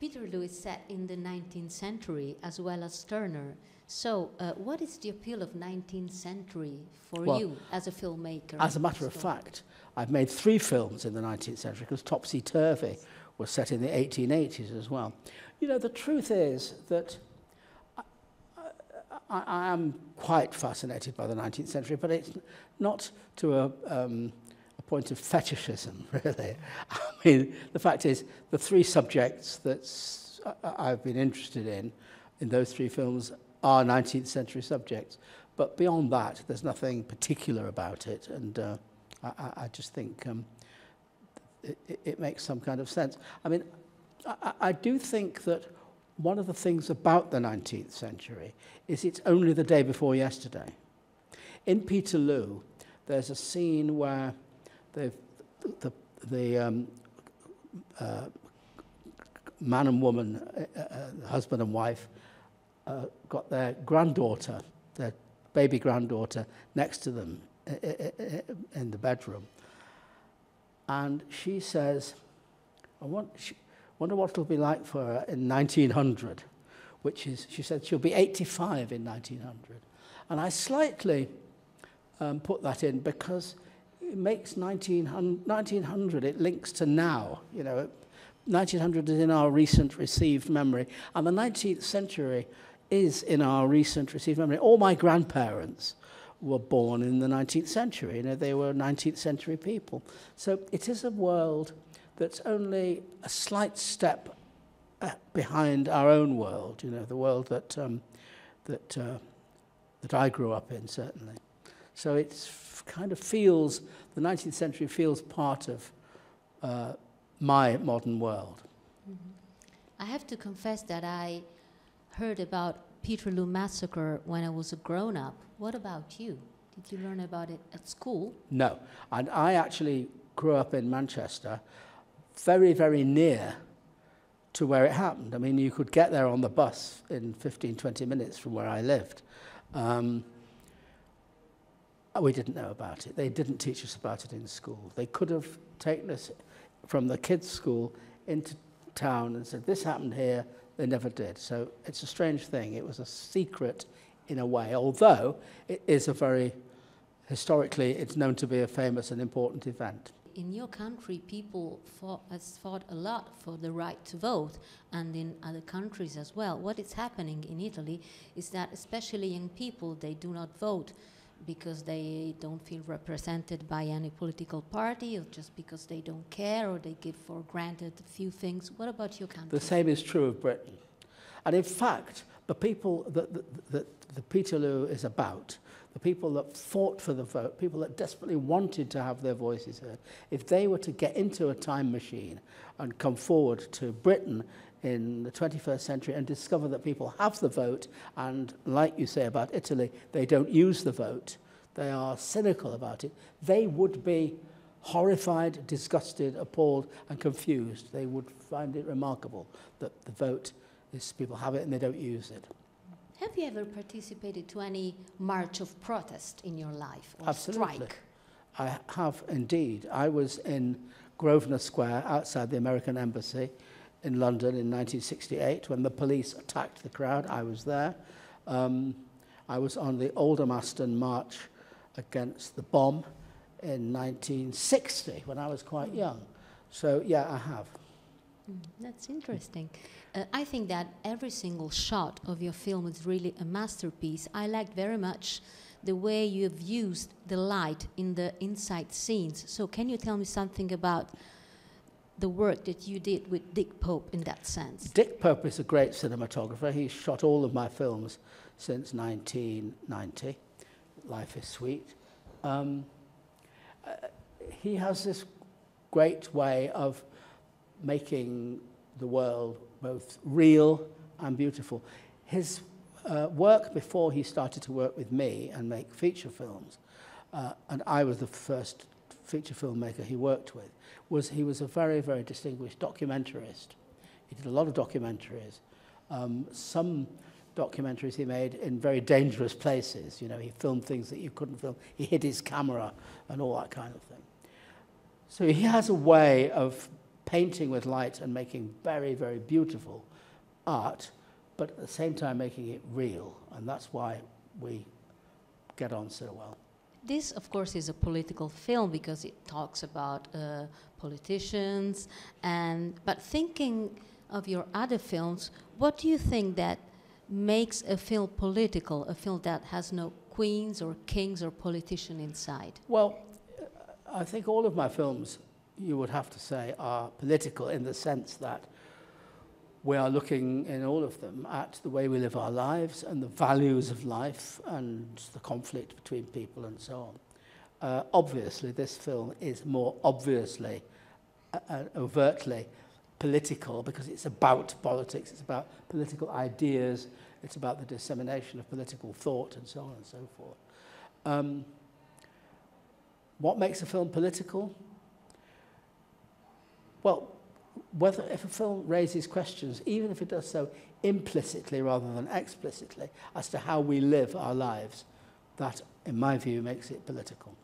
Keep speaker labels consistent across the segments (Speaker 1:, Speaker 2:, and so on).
Speaker 1: Peterloo is set in the 19th century as well as Turner. So what is the appeal of 19th century for you as a filmmaker?
Speaker 2: As a matter of fact, I've made 3 films in the 19th century because Topsy Turvy was set in the 1880s as well. You know, the truth is that I am quite fascinated by the 19th century, but it's not to a point of fetishism, really. I mean, the fact is, the 3 subjects that I've been interested in those 3 films are 19th century subjects. But beyond that, there's nothing particular about it, and I just think it makes some kind of sense. I mean, I do think that one of the things about the 19th century is it's only the day before yesterday. In Peterloo, there's a scene where the man and woman, husband and wife, got their granddaughter, their baby granddaughter, next to them in the bedroom. And she says, I wonder what it'll be like for her in 1900, which is, she said she'll be 85 in 1900. And I slightly put that in because it makes 1900, it links to now. You know, 1900 is in our recent received memory, and the 19th century is in our recent received memory. All my grandparents were born in the 19th century. You know, they were 19th century people. So it is a world that's only a slight step behind our own world. You know, the world that I grew up in, certainly. So it's kind of feels, the 19th century feels part of my modern world.
Speaker 1: I have to confess that I heard about Peterloo Massacre when I was a grown-up. What about you? Did you learn about it at school?
Speaker 2: No, and I actually grew up in Manchester, very, very near to where it happened. I mean, you could get there on the bus in 15, 20 minutes from where I lived. We didn't know about it. They didn't teach us about it in school. They could have taken us from the kids' school into town and said, this happened here. They never did. So it's a strange thing. It was a secret in a way, although it is a very, historically, it's known to be a famous and important event.
Speaker 1: In your country, people has fought a lot for the right to vote, and in other countries as well. What is happening in Italy is that especially young people, they do not vote because they don't feel represented by any political party, or just because they don't care, or they give for granted a few things. What about your country?
Speaker 2: The same is true of Britain. And in fact, the people that the Peterloo is about, the people that fought for the vote, people that desperately wanted to have their voices heard, if they were to get into a time machine and come forward to Britain in the 21st century and discover that people have the vote, and like you say about Italy, they don't use the vote, they are cynical about it, they would be horrified, disgusted, appalled and confused. They would find it remarkable that the vote is, people have it and they don't use it.
Speaker 1: Have you ever participated to any march of protest in your life, or
Speaker 2: Absolutely.
Speaker 1: strike?
Speaker 2: I have indeed. I was in Grosvenor Square outside the American Embassy in London in 1968 when the police attacked the crowd. I was there. I was on the Aldermaston March against the bomb in 1960 when I was quite young. So yeah, I have.
Speaker 1: That's interesting. I think that every single shot of your film is really a masterpiece. I liked very much the way you have used the light in the inside scenes. So can you tell me something about the work that you did with Dick Pope in that sense? Dick
Speaker 2: Pope is a great cinematographer. He's shot all of my films since 1990. Life is Sweet. He has this great way of making the world both real and beautiful. His work before he started to work with me and make feature films, and I was the first feature filmmaker he worked with, he was a very, very distinguished documentarist. He did a lot of documentaries. Some documentaries he made in very dangerous places. You know, he filmed things that you couldn't film. He hid his camera and all that kind of thing. So he has a way of painting with light and making very, very beautiful art, but at the same time making it real. And that's why we get on so well.
Speaker 1: This, of course, is a political film because it talks about politicians. But thinking of your other films, what do you think that makes a film political, a film that has no queens or kings or politician inside?
Speaker 2: Well, I think all of my films, you would have to say, are political in the sense that we are looking in all of them at the way we live our lives and the values of life and the conflict between people and so on. Obviously, this film is more obviously, overtly political because it's about politics, it's about political ideas, it's about the dissemination of political thought and so on and so forth. What makes a film political? Well, if a film raises questions, even if it does so implicitly rather than explicitly, as to how we live our lives, that, in my view, makes it political.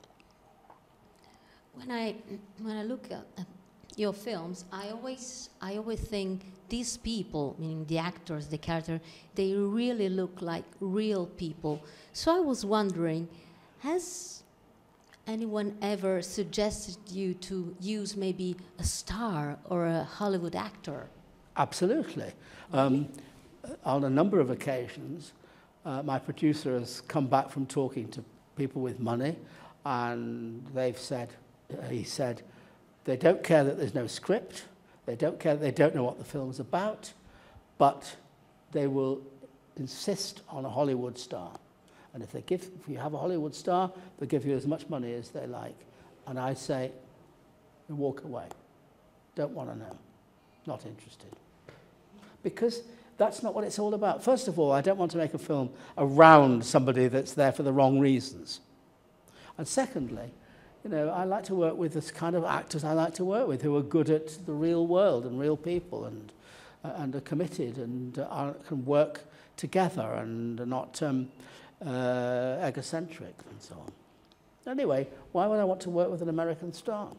Speaker 1: When I look at your films, I always think these people, meaning the actors, the character, they really look like real people. So I was wondering, has anyone ever suggested you to use maybe a star or a Hollywood actor?
Speaker 2: Absolutely. On a number of occasions, my producer has come back from talking to people with money, and they've said, he said, they don't care that there's no script, they don't care, they don't know what the film's about, but they will insist on a Hollywood star. And if you have a Hollywood star, they'll give you as much money as they like. And I say, walk away. Don't want to know. Not interested. Because that's not what it's all about. First of all, I don't want to make a film around somebody that's there for the wrong reasons. And secondly, you know, I like to work with this kind of actors I like to work with who are good at the real world and real people and are committed and can work together and are not egocentric and so on. Anyway, why would I want to work with an American star?